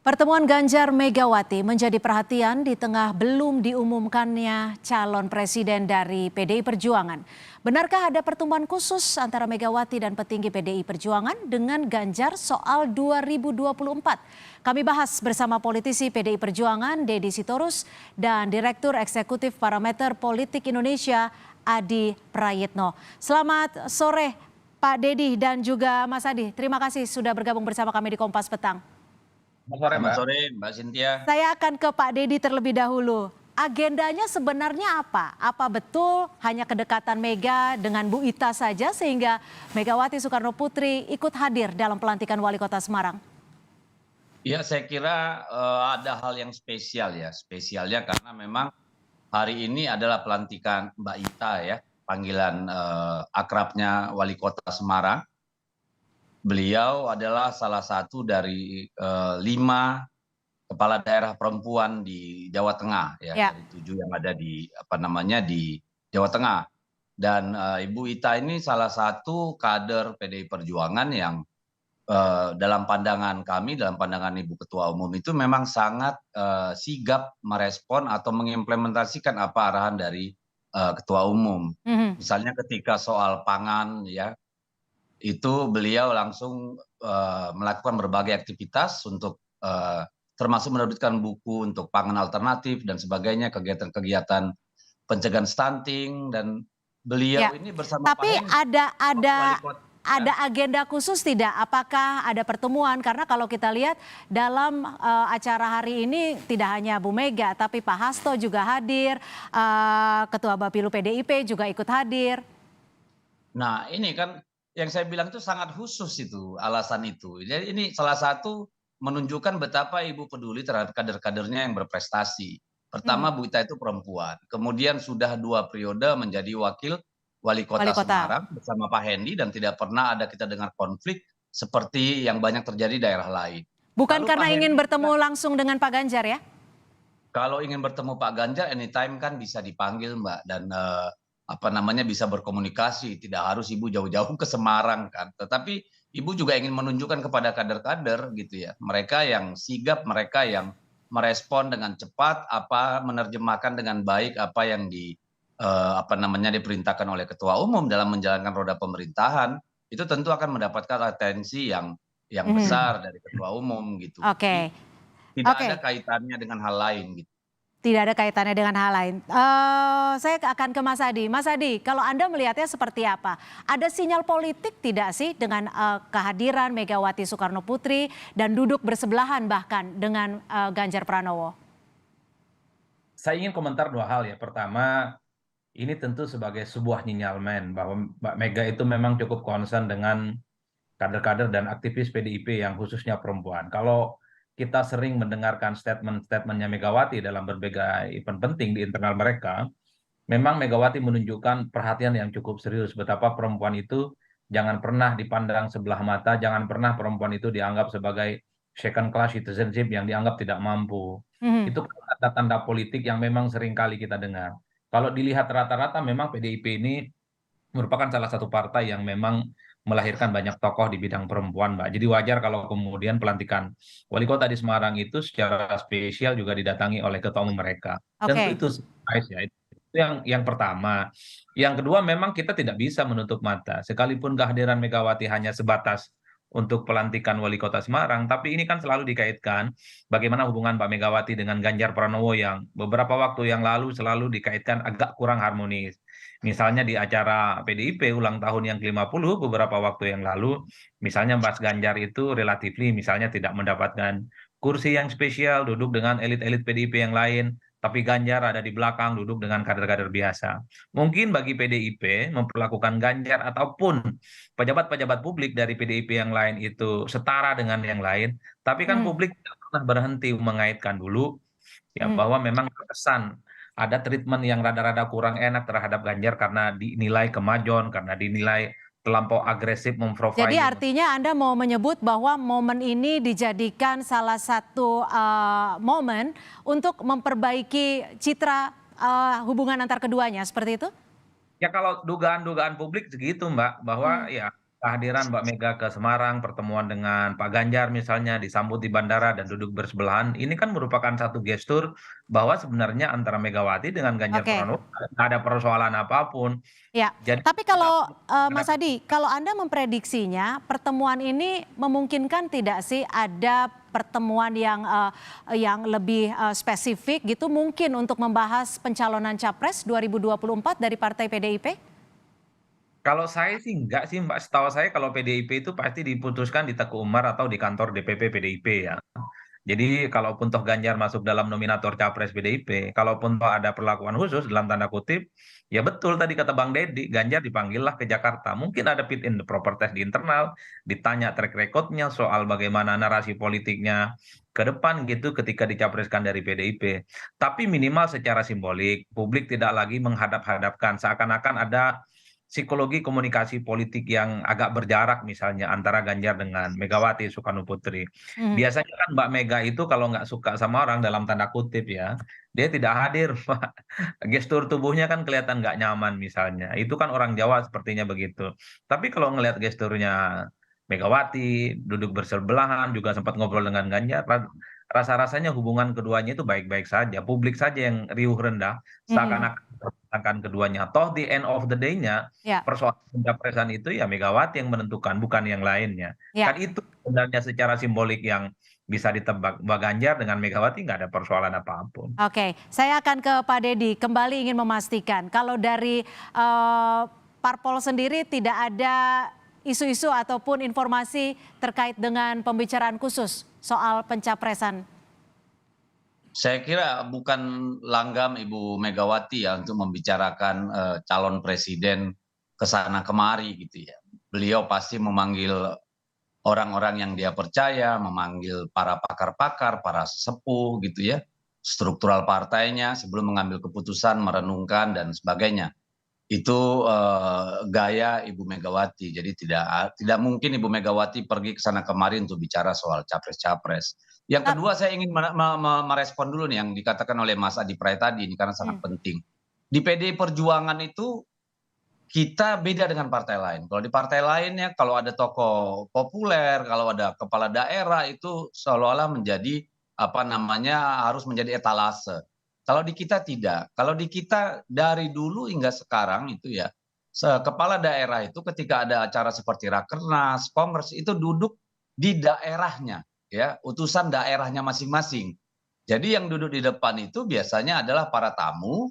Pertemuan Ganjar Megawati menjadi perhatian di tengah belum diumumkannya calon presiden dari PDI Perjuangan. Benarkah ada pertemuan khusus antara Megawati dan petinggi PDI Perjuangan dengan Ganjar soal 2024? Kami bahas bersama politisi PDI Perjuangan Deddy Sitorus dan Direktur Eksekutif Parameter Politik Indonesia Adi Prayitno. Selamat sore Pak Deddy dan juga Mas Adi. Terima kasih sudah bergabung bersama kami di Kompas Petang. Selamat sore Mbak Cynthia. Saya akan ke Pak Deddy terlebih dahulu. Agendanya sebenarnya apa? Apa betul hanya kedekatan Mega dengan Bu Ita saja sehingga Megawati Soekarno Putri ikut hadir dalam pelantikan Wali Kota Semarang? Ya, saya kira ada hal yang spesial ya. Spesialnya karena memang hari ini adalah pelantikan Mbak Ita ya, panggilan akrabnya Wali Kota Semarang. Beliau adalah salah satu dari 5 kepala daerah perempuan di Jawa Tengah ya, dari 7 yang ada di Jawa Tengah. Dan Ibu Ita ini salah satu kader PDI Perjuangan yang dalam pandangan kami, dalam pandangan Ibu Ketua Umum itu memang sangat sigap merespon atau mengimplementasikan apa arahan dari Ketua Umum. Misalnya ketika soal pangan ya, itu beliau langsung melakukan berbagai aktivitas untuk termasuk menerbitkan buku untuk pangan alternatif dan sebagainya, kegiatan-kegiatan pencegahan stunting, dan beliau ini bersama Pak Tapi Hendi ada agenda khusus tidak? Apakah ada pertemuan? Karena kalau kita lihat dalam acara hari ini tidak hanya Bu Mega, tapi Pak Hasto juga hadir, Ketua Bapilu PDIP juga ikut hadir. Nah, ini kan yang saya bilang itu sangat khusus itu, alasan itu. Jadi ini salah satu menunjukkan betapa Ibu peduli terhadap kader-kadernya yang berprestasi. Pertama, Bu Ita itu perempuan. Kemudian sudah 2 periode menjadi wakil Wali Kota Semarang bersama Pak Hendi dan tidak pernah ada kita dengar konflik seperti yang banyak terjadi di daerah lain. Bukan Lalu karena Pak ingin Hendi bertemu langsung dengan Pak Ganjar ya? Kalau ingin bertemu Pak Ganjar anytime kan bisa dipanggil Mbak, dan bisa berkomunikasi, tidak harus Ibu jauh-jauh ke Semarang kan. Tetapi Ibu juga ingin menunjukkan kepada kader-kader gitu ya, mereka yang sigap, mereka yang merespon dengan cepat, menerjemahkan dengan baik apa yang diperintahkan oleh Ketua Umum dalam menjalankan roda pemerintahan, itu tentu akan mendapatkan atensi yang besar dari Ketua Umum gitu. Oke. Tidak ada kaitannya dengan hal lain gitu. Tidak ada kaitannya dengan hal lain. Saya akan ke Mas Adi. Mas Adi, kalau Anda melihatnya seperti apa? Ada sinyal politik tidak sih dengan kehadiran Megawati Soekarno Putri dan duduk bersebelahan bahkan dengan Ganjar Pranowo? Saya ingin komentar 2 hal ya. Pertama, ini tentu sebagai sebuah sinyalmen bahwa Mbak Mega itu memang cukup concern dengan kader-kader dan aktivis PDIP yang khususnya perempuan. Kalau kita sering mendengarkan statement-statementnya Megawati dalam berbagai event penting di internal mereka, memang Megawati menunjukkan perhatian yang cukup serius betapa perempuan itu jangan pernah dipandang sebelah mata, jangan pernah perempuan itu dianggap sebagai second class citizenship yang dianggap tidak mampu. Itu tanda-tanda politik yang memang sering kali kita dengar. Kalau dilihat rata-rata memang PDIP ini merupakan salah satu partai yang memang melahirkan banyak tokoh di bidang perempuan, Mbak. Jadi wajar kalau kemudian pelantikan wali kota di Semarang itu secara spesial juga didatangi oleh ketua umum mereka. Tentu itu surprise ya. Itu yang pertama. Yang kedua, memang kita tidak bisa menutup mata. Sekalipun kehadiran Megawati hanya sebatas untuk pelantikan wali kota Semarang, tapi ini kan selalu dikaitkan bagaimana hubungan Pak Megawati dengan Ganjar Pranowo yang beberapa waktu yang lalu selalu dikaitkan agak kurang harmonis. Misalnya di acara PDIP ulang tahun yang ke-50 beberapa waktu yang lalu, misalnya Mas Ganjar itu relatifly misalnya tidak mendapatkan kursi yang spesial, duduk dengan elit-elit PDIP yang lain, tapi Ganjar ada di belakang duduk dengan kader-kader biasa. Mungkin bagi PDIP memperlakukan Ganjar ataupun pejabat-pejabat publik dari PDIP yang lain itu setara dengan yang lain, tapi kan publik tidak pernah berhenti mengaitkan dulu ya bahwa memang terkesan ada treatment yang rada-rada kurang enak terhadap Ganjar karena dinilai kemajon, karena dinilai terlampau agresif memprofiling. Jadi artinya Anda mau menyebut bahwa momen ini dijadikan salah satu momen untuk memperbaiki citra hubungan antar keduanya, seperti itu? Ya kalau dugaan-dugaan publik segitu Mbak, bahwa ya kehadiran Mbak Mega ke Semarang, pertemuan dengan Pak Ganjar misalnya, disambut di bandara dan duduk bersebelahan, ini kan merupakan satu gestur bahwa sebenarnya antara Megawati dengan Ganjar Oke. Pranowo nggak ada persoalan apapun. Ya, Jadi tapi tidak kalau ada. Mas Adi, kalau Anda memprediksinya pertemuan ini memungkinkan tidak sih ada pertemuan yang lebih spesifik gitu mungkin untuk membahas pencalonan Capres 2024 dari Partai PDIP? Kalau saya sih enggak sih Mbak, setahu saya kalau PDIP itu pasti diputuskan di Teguh Umar atau di kantor DPP PDIP ya. Jadi kalaupun toh Ganjar masuk dalam nominator Capres PDIP, kalaupun toh ada perlakuan khusus dalam tanda kutip, ya betul tadi kata Bang Deddy, Ganjar dipanggillah ke Jakarta. Mungkin ada fit in the proper test di internal, ditanya track recordnya soal bagaimana narasi politiknya ke depan gitu ketika dicapreskan dari PDIP. Tapi minimal secara simbolik, publik tidak lagi menghadap-hadapkan seakan-akan ada psikologi komunikasi politik yang agak berjarak misalnya antara Ganjar dengan Megawati Soekarno Putri. Mhm. Biasanya kan Mbak Mega itu kalau nggak suka sama orang dalam tanda kutip ya, dia tidak hadir, Pak. Gestur tubuhnya kan kelihatan nggak nyaman misalnya. Itu kan orang Jawa sepertinya begitu. Tapi kalau ngelihat gesturnya Megawati, duduk bersebelahan, juga sempat ngobrol dengan Ganjar, rasa-rasanya hubungan keduanya itu baik-baik saja. Publik saja yang riuh rendah, Mhm. seakan-akan mempertahankan keduanya. Toh di end of the day-nya, Ya, persoalan pencapresan itu ya Megawati yang menentukan, bukan yang lainnya. ya. Kan itu sebenarnya secara simbolik yang bisa ditebak. Mbak Ganjar dengan Megawati nggak ada persoalan apapun. Oke, saya akan ke Pak Deddy. Kembali ingin memastikan kalau dari parpol sendiri tidak ada isu-isu ataupun informasi terkait dengan pembicaraan khusus soal pencapresan. Saya kira bukan langgam Ibu Megawati ya untuk membicarakan calon presiden ke sana kemari gitu ya. Beliau pasti memanggil orang-orang yang dia percaya, memanggil para pakar-pakar, para sesepuh gitu ya, struktural partainya sebelum mengambil keputusan, merenungkan dan sebagainya. Itu gaya Ibu Megawati. Jadi tidak mungkin Ibu Megawati pergi ke sana kemari untuk bicara soal capres-capres. Yang Tap- kedua saya ingin merespon dulu nih yang dikatakan oleh Mas Adi Pray tadi ini karena sangat Hmm, penting. Di PDI Perjuangan itu kita beda dengan partai lain. Kalau di partai lain ya kalau ada tokoh populer, kalau ada kepala daerah itu seolah-olah menjadi apa namanya harus menjadi etalase. Kalau di kita tidak. Kalau di kita dari dulu hingga sekarang itu ya kepala daerah itu ketika ada acara seperti rakernas, kongres itu duduk di daerahnya ya, utusan daerahnya masing-masing. Jadi yang duduk di depan itu biasanya adalah para tamu,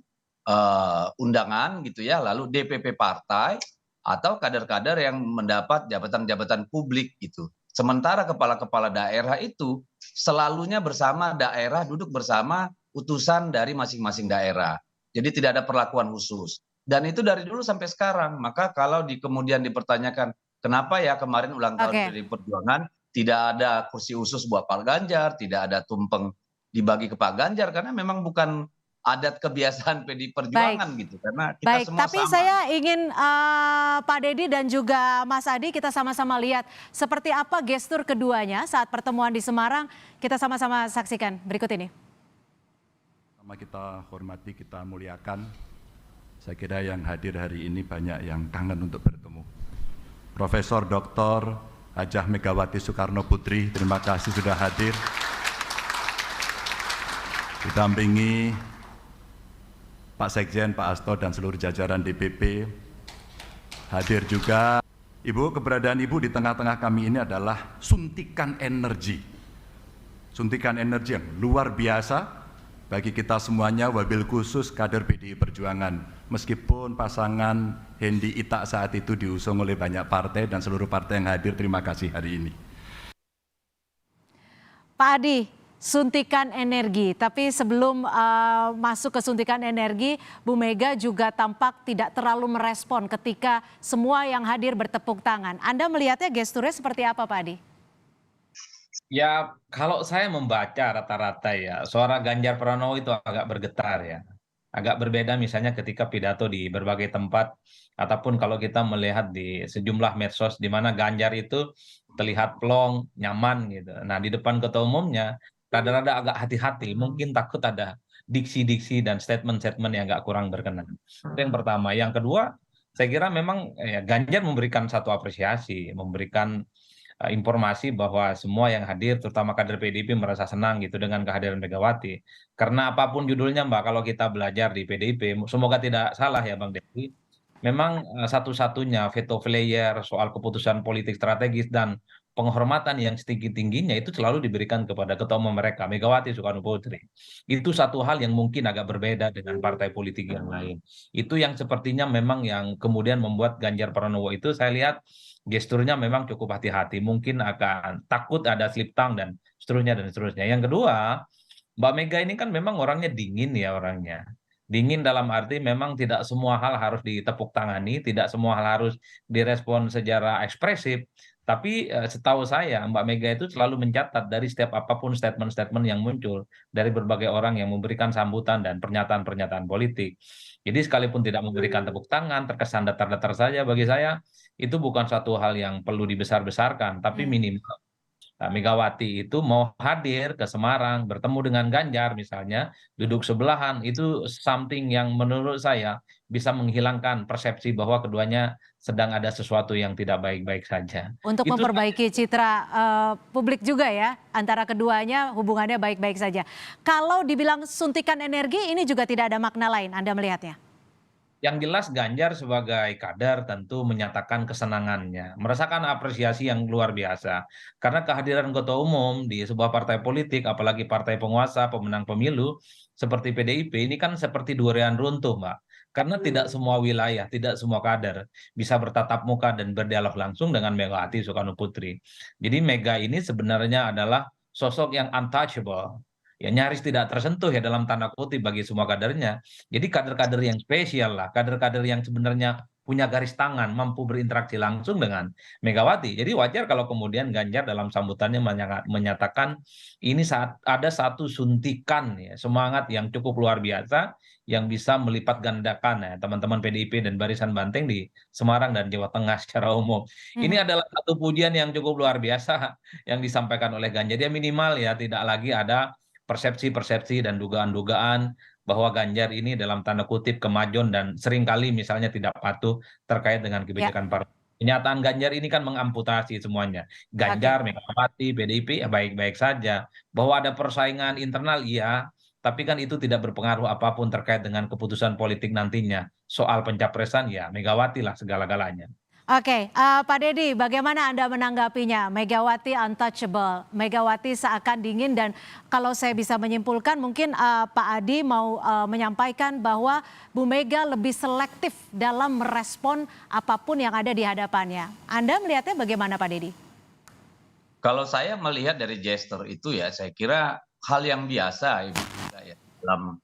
undangan gitu ya, lalu DPP partai atau kader-kader yang mendapat jabatan-jabatan publik gitu. Sementara kepala-kepala daerah itu selalunya bersama daerah, duduk bersama utusan dari masing-masing daerah. Jadi tidak ada perlakuan khusus. Dan itu dari dulu sampai sekarang. Maka kalau kemudian dipertanyakan, kenapa ya kemarin ulang tahun Oke, PDI Perjuangan tidak ada kursi khusus buat Pak Ganjar, tidak ada tumpeng dibagi ke Pak Ganjar, karena memang bukan adat kebiasaan PDI baik. Perjuangan gitu, karena kita Baik, semua tapi sama. saya ingin Pak Deddy dan juga Mas Adi kita sama-sama lihat seperti apa gestur keduanya saat pertemuan di Semarang. Kita sama-sama saksikan berikut ini. Sama kita hormati, kita muliakan. Saya kira yang hadir hari ini banyak yang kangen untuk bertemu. Profesor Dr. Hajah Megawati Soekarno Putri, terima kasih sudah hadir. Didampingi Pak Sekjen, Pak Hasto, dan seluruh jajaran DPP. Hadir juga Ibu, keberadaan Ibu di tengah-tengah kami ini adalah suntikan energi. Suntikan energi yang luar biasa bagi kita semuanya, wabil khusus kader PDI Perjuangan. Meskipun pasangan Hendi Ita saat itu diusung oleh banyak partai dan seluruh partai yang hadir, terima kasih hari ini. Pak Adi, suntikan energi. Tapi sebelum masuk ke suntikan energi, Bu Mega juga tampak tidak terlalu merespon ketika semua yang hadir bertepuk tangan. Anda melihatnya gesturnya seperti apa, Pak Adi? Ya, kalau saya membaca rata-rata ya, suara Ganjar Pranowo itu agak bergetar ya. Agak berbeda misalnya ketika pidato di berbagai tempat, ataupun kalau kita melihat di sejumlah medsos di mana Ganjar itu terlihat plong, nyaman gitu. Nah, di depan ketua umumnya, rada-rada agak hati-hati, mungkin takut ada diksi-diksi dan statement-statement yang agak kurang berkenan. Itu yang pertama. Yang kedua, saya kira memang Ganjar memberikan satu apresiasi, memberikan informasi bahwa semua yang hadir, terutama kader PDIP merasa senang gitu dengan kehadiran Megawati. Karena apapun judulnya Mbak, kalau kita belajar di PDIP, semoga tidak salah ya Bang Devi, memang satu-satunya veto player soal keputusan politik strategis dan penghormatan yang setinggi-tingginya itu selalu diberikan kepada ketua umum mereka, Megawati Soekarno Putri. Itu satu hal yang mungkin agak berbeda dengan partai politik yang lain. Itu yang sepertinya memang yang kemudian membuat Ganjar Pranowo itu saya lihat gesturnya memang cukup hati-hati, mungkin akan takut ada slip tongue dan seterusnya dan seterusnya. Yang kedua, Mbak Mega ini kan memang orangnya dingin ya orangnya. Dingin dalam arti memang tidak semua hal harus ditepuk tangani, tidak semua hal harus direspon secara ekspresif. Tapi setahu saya Mbak Mega itu selalu mencatat dari setiap apapun statement-statement yang muncul dari berbagai orang yang memberikan sambutan dan pernyataan-pernyataan politik. Jadi sekalipun tidak memberikan tepuk tangan, terkesan datar-datar saja bagi saya, itu bukan satu hal yang perlu dibesar-besarkan, tapi Hmm. minimal Megawati itu mau hadir ke Semarang, bertemu dengan Ganjar misalnya, duduk sebelahan, itu something yang menurut saya bisa menghilangkan persepsi bahwa keduanya sedang ada sesuatu yang tidak baik-baik saja. Untuk Itu memperbaiki citra publik juga ya, antara keduanya hubungannya baik-baik saja. Kalau dibilang suntikan energi, ini juga tidak ada makna lain, Anda melihatnya? yang jelas Ganjar sebagai kader tentu menyatakan kesenangannya, merasakan apresiasi yang luar biasa. Karena kehadiran ketua umum di sebuah partai politik, apalagi partai penguasa, pemenang pemilu, seperti PDIP, ini kan seperti durian runtuh, Mbak. Karena tidak semua wilayah, tidak semua kader bisa bertatap muka dan berdialog langsung dengan Megawati Soekarno Putri. Jadi Mega ini sebenarnya adalah sosok yang untouchable. Ya nyaris tidak tersentuh ya dalam tanda kutip bagi semua kadernya. Jadi kader-kader yang spesial lah, kader-kader yang sebenarnya punya garis tangan, mampu berinteraksi langsung dengan Megawati. Jadi wajar kalau kemudian Ganjar dalam sambutannya menyatakan ini saat ada satu suntikan ya, semangat yang cukup luar biasa yang bisa melipat gandakan ya teman-teman PDIP dan Barisan Banteng di Semarang dan Jawa Tengah secara umum. Hmm. Ini adalah satu pujian yang cukup luar biasa yang disampaikan oleh Ganjar. Dia minimal ya tidak lagi ada persepsi-persepsi dan dugaan-dugaan bahwa Ganjar ini dalam tanda kutip kemajon dan seringkali misalnya tidak patuh terkait dengan Ya, kebijakan partai. Kenyataan Ganjar ini kan mengamputasi semuanya. oke. Ganjar, Megawati, PDIP ya baik-baik saja. Bahwa ada persaingan internal iya, tapi kan itu tidak berpengaruh apapun terkait dengan keputusan politik nantinya. Soal pencapresan ya Megawati lah segala-galanya. Oke, Pak Deddy, bagaimana Anda menanggapinya? Megawati untouchable, Megawati seakan dingin dan kalau saya bisa menyimpulkan mungkin Pak Adi mau menyampaikan bahwa Bu Mega lebih selektif dalam merespon apapun yang ada di hadapannya. Anda melihatnya bagaimana Pak Deddy? Kalau saya melihat dari gestur itu ya, saya kira hal yang biasa Ibu Mega ya dalam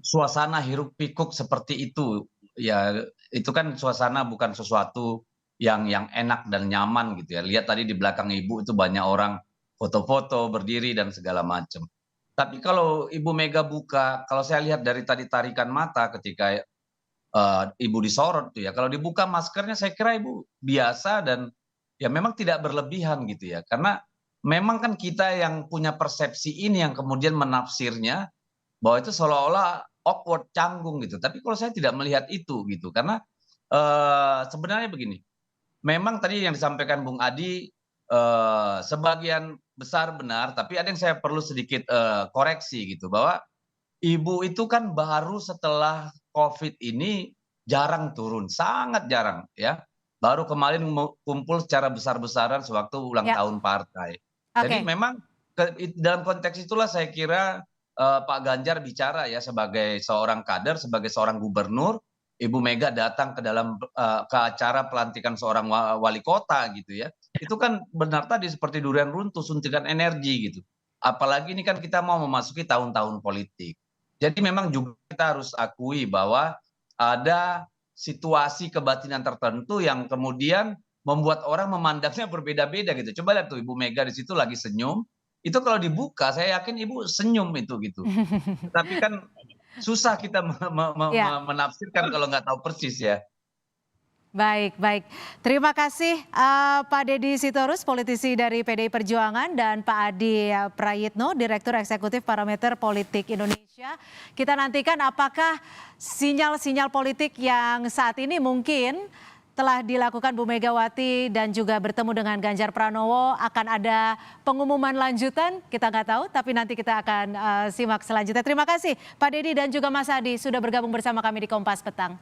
suasana hiruk pikuk seperti itu. Ya itu kan suasana bukan sesuatu yang enak dan nyaman gitu ya. Lihat tadi di belakang Ibu itu banyak orang foto-foto, berdiri dan segala macam. Tapi kalau Ibu Mega buka, kalau saya lihat dari tadi tarikan mata ketika Ibu disorot tuh ya, kalau dibuka maskernya saya kira Ibu biasa dan ya memang tidak berlebihan gitu ya. Karena memang kan kita yang punya persepsi ini yang kemudian menafsirnya bahwa itu seolah-olah awkward, canggung gitu. Tapi kalau saya tidak melihat itu gitu, karena sebenarnya begini, memang tadi yang disampaikan Bung Adi sebagian besar benar, tapi ada yang saya perlu sedikit koreksi gitu, bahwa Ibu itu kan baru setelah COVID ini jarang turun, sangat jarang ya. Baru kemarin kumpul secara besar-besaran sewaktu ulang Ya, tahun partai. Jadi oke. memang dalam konteks itulah saya kira Pak Ganjar bicara ya sebagai seorang kader, sebagai seorang gubernur, Ibu Mega datang ke dalam ke acara pelantikan seorang wali kota gitu ya. Itu kan benar tadi seperti durian runtuh, suntikan energi gitu. Apalagi ini kan kita mau memasuki tahun-tahun politik. Jadi memang juga kita harus akui bahwa ada situasi kebatinan tertentu yang kemudian membuat orang memandangnya berbeda-beda gitu. Coba lihat tuh Ibu Mega di situ lagi senyum, itu kalau dibuka saya yakin Ibu senyum itu gitu. Tapi kan susah kita Ya. menafsirkan kalau nggak tahu persis ya. Baik, baik. Terima kasih Pak Deddy Sitorus, politisi dari PDI Perjuangan, dan Pak Adi Prayitno, Direktur Eksekutif Parameter Politik Indonesia. Kita nantikan apakah sinyal-sinyal politik yang saat ini mungkin telah dilakukan Bu Megawati dan juga bertemu dengan Ganjar Pranowo, akan ada pengumuman lanjutan, kita nggak tahu, tapi nanti kita akan simak selanjutnya. Terima kasih Pak Deddy dan juga Mas Adi sudah bergabung bersama kami di Kompas Petang.